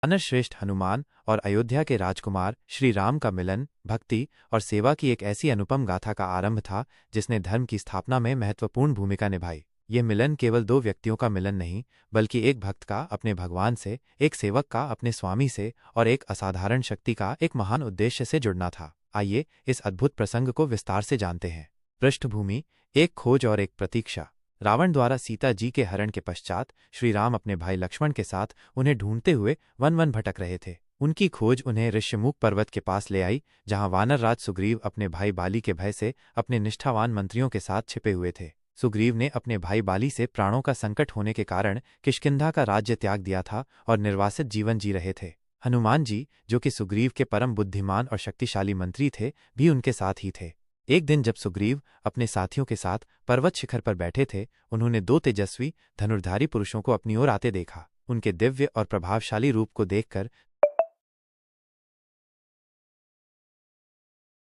वानर श्रेष्ठ हनुमान और अयोध्या के राजकुमार श्री राम का मिलन, भक्ति और सेवा की एक ऐसी अनुपम गाथा का आरंभ था जिसने धर्म की स्थापना में महत्वपूर्ण भूमिका निभाई। यह मिलन केवल दो व्यक्तियों का मिलन नहीं, बल्कि एक भक्त का अपने भगवान से, एक सेवक का अपने स्वामी से और एक असाधारण शक्ति का एक महान उद्देश्य से जुड़ना था। आइए इस अद्भुत प्रसंग को विस्तार से जानते हैं। पृष्ठभूमि, एक खोज और एक प्रतीक्षा। रावण द्वारा सीता जी के हरण के पश्चात श्री राम अपने भाई लक्ष्मण के साथ उन्हें ढूंढते हुए वन वन भटक रहे थे। उनकी खोज उन्हें ऋष्यमुख पर्वत के पास ले आई, जहां वानरराज सुग्रीव अपने भाई बाली के भय से अपने निष्ठावान मंत्रियों के साथ छिपे हुए थे। सुग्रीव ने अपने भाई बाली से प्राणों का संकट होने के कारण किष्किंधा का राज्य त्याग दिया था और निर्वासित जीवन जी रहे थे। हनुमान जी, जो कि सुग्रीव के परम बुद्धिमान और शक्तिशाली मंत्री थे, भी उनके साथ ही थे। एक दिन जब सुग्रीव अपने साथियों के साथ पर्वत शिखर पर बैठे थे, उन्होंने दो तेजस्वी धनुर्धारी पुरुषों को अपनी ओर आते देखा। उनके दिव्य और प्रभावशाली रूप को देखकर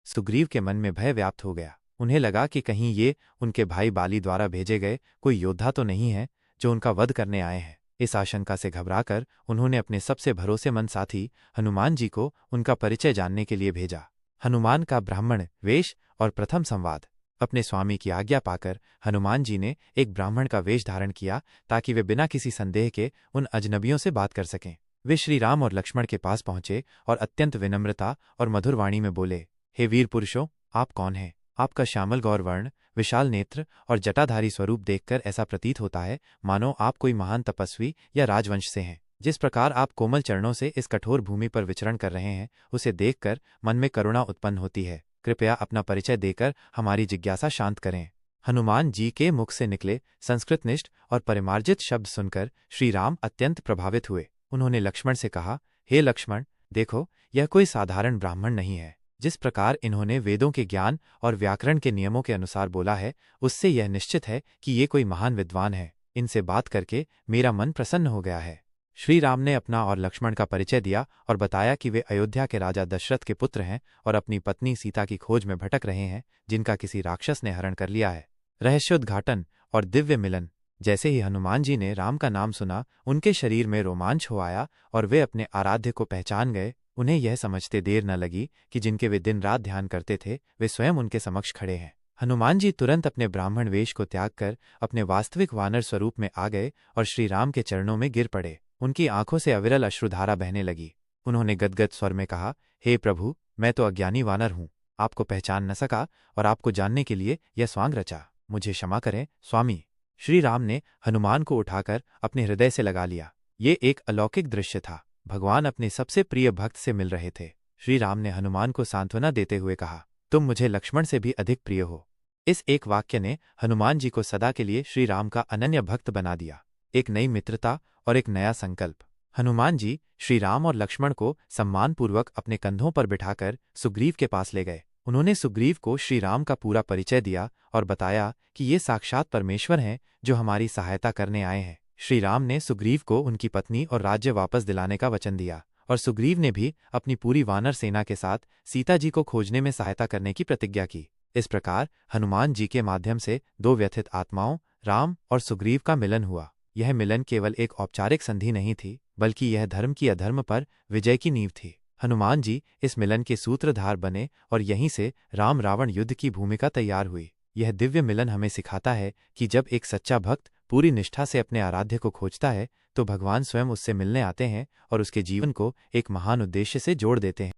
सुग्रीव के मन में भय व्याप्त हो गया। उन्हें लगा कि कहीं ये उनके भाई बाली द्वारा भेजे गए कोई योद्धा तो नहीं है जो उनका वध करने आए हैं। इस आशंका से घबराकर उन्होंने अपने सबसे भरोसेमंद साथी हनुमान जी को उनका परिचय जानने के लिए भेजा। हनुमान का ब्राह्मण वेश और प्रथम संवाद। अपने स्वामी की आज्ञा पाकर हनुमान जी ने एक ब्राह्मण का वेश धारण किया ताकि वे बिना किसी संदेह के उन अजनबियों से बात कर सकें। वे श्री राम और लक्ष्मण के पास पहुंचे और अत्यंत विनम्रता और मधुर वाणी में बोले, हे वीर पुरुषों, आप कौन हैं? आपका श्यामल गौर वर्ण, विशाल नेत्र और जटाधारी स्वरूप देखकर ऐसा प्रतीत होता है मानो आप कोई महान तपस्वी या राजवंश से हैं। जिस प्रकार आप कोमल चरणों से इस कठोर भूमि पर विचरण कर रहे हैं, उसे देखकर मन में करुणा उत्पन्न होती है। कृपया अपना परिचय देकर हमारी जिज्ञासा शांत करें। हनुमान जी के मुख से निकले संस्कृतनिष्ठ और परिमार्जित शब्द सुनकर श्री राम अत्यंत प्रभावित हुए। उन्होंने लक्ष्मण से कहा, हे लक्ष्मण, देखो, यह कोई साधारण ब्राह्मण नहीं है। जिस प्रकार इन्होंने वेदों के ज्ञान और व्याकरण के नियमों के अनुसार बोला है, उससे यह निश्चित है कि ये कोई महान विद्वान है। इनसे बात करके मेरा मन प्रसन्न हो गया है। श्री राम ने अपना और लक्ष्मण का परिचय दिया और बताया कि वे अयोध्या के राजा दशरथ के पुत्र हैं और अपनी पत्नी सीता की खोज में भटक रहे हैं, जिनका किसी राक्षस ने हरण कर लिया है। रहस्योद्घाटन और दिव्य मिलन। जैसे ही हनुमान जी ने राम का नाम सुना, उनके शरीर में रोमांच हो आया और वे अपने आराध्य को पहचान गए। उन्हें यह समझते देर न लगी कि जिनके वे दिन रात ध्यान करते थे, वे स्वयं उनके समक्ष खड़े हैं। हनुमान जी तुरंत अपने ब्राह्मण वेश को त्याग कर अपने वास्तविक वानर स्वरूप में आ गए और श्री राम के चरणों में गिर पड़े। उनकी आंखों से अविरल अश्रुधारा बहने लगी। उन्होंने गदगद स्वर में कहा, हे प्रभु, मैं तो अज्ञानी वानर हूँ, आपको पहचान न सका और आपको जानने के लिए यह स्वांग रचा। मुझे क्षमा करें स्वामी। श्री राम ने हनुमान को उठाकर अपने हृदय से लगा लिया। ये एक अलौकिक दृश्य था। भगवान अपने सबसे प्रिय भक्त से मिल रहे थे। श्री राम ने हनुमान को सांत्वना देते हुए कहा, तुम मुझे लक्ष्मण से भी अधिक प्रिय हो। इस एक वाक्य ने हनुमान जी को सदा के लिए श्री राम का अनन्य भक्त बना दिया। एक नई मित्रता और एक नया संकल्प। हनुमान जी श्री राम और लक्ष्मण को सम्मानपूर्वक अपने कंधों पर बिठाकर सुग्रीव के पास ले गए। उन्होंने सुग्रीव को श्री राम का पूरा परिचय दिया और बताया कि ये साक्षात परमेश्वर हैं जो हमारी सहायता करने आए हैं। श्री राम ने सुग्रीव को उनकी पत्नी और राज्य वापस दिलाने का वचन दिया और सुग्रीव ने भी अपनी पूरी वानर सेना के साथ सीता जी को खोजने में सहायता करने की प्रतिज्ञा की। इस प्रकार हनुमान जी के माध्यम से दो व्यथित आत्माओं, राम और सुग्रीव का मिलन हुआ। यह मिलन केवल एक औपचारिक संधि नहीं थी, बल्कि यह धर्म की अधर्म पर विजय की नींव थी। हनुमान जी इस मिलन के सूत्रधार बने और यहीं से राम रावण युद्ध की भूमिका तैयार हुई। यह दिव्य मिलन हमें सिखाता है कि जब एक सच्चा भक्त पूरी निष्ठा से अपने आराध्य को खोजता है, तो भगवान स्वयं उससे मिलने आते हैं और उसके जीवन को एक महान उद्देश्य से जोड़ देते हैं।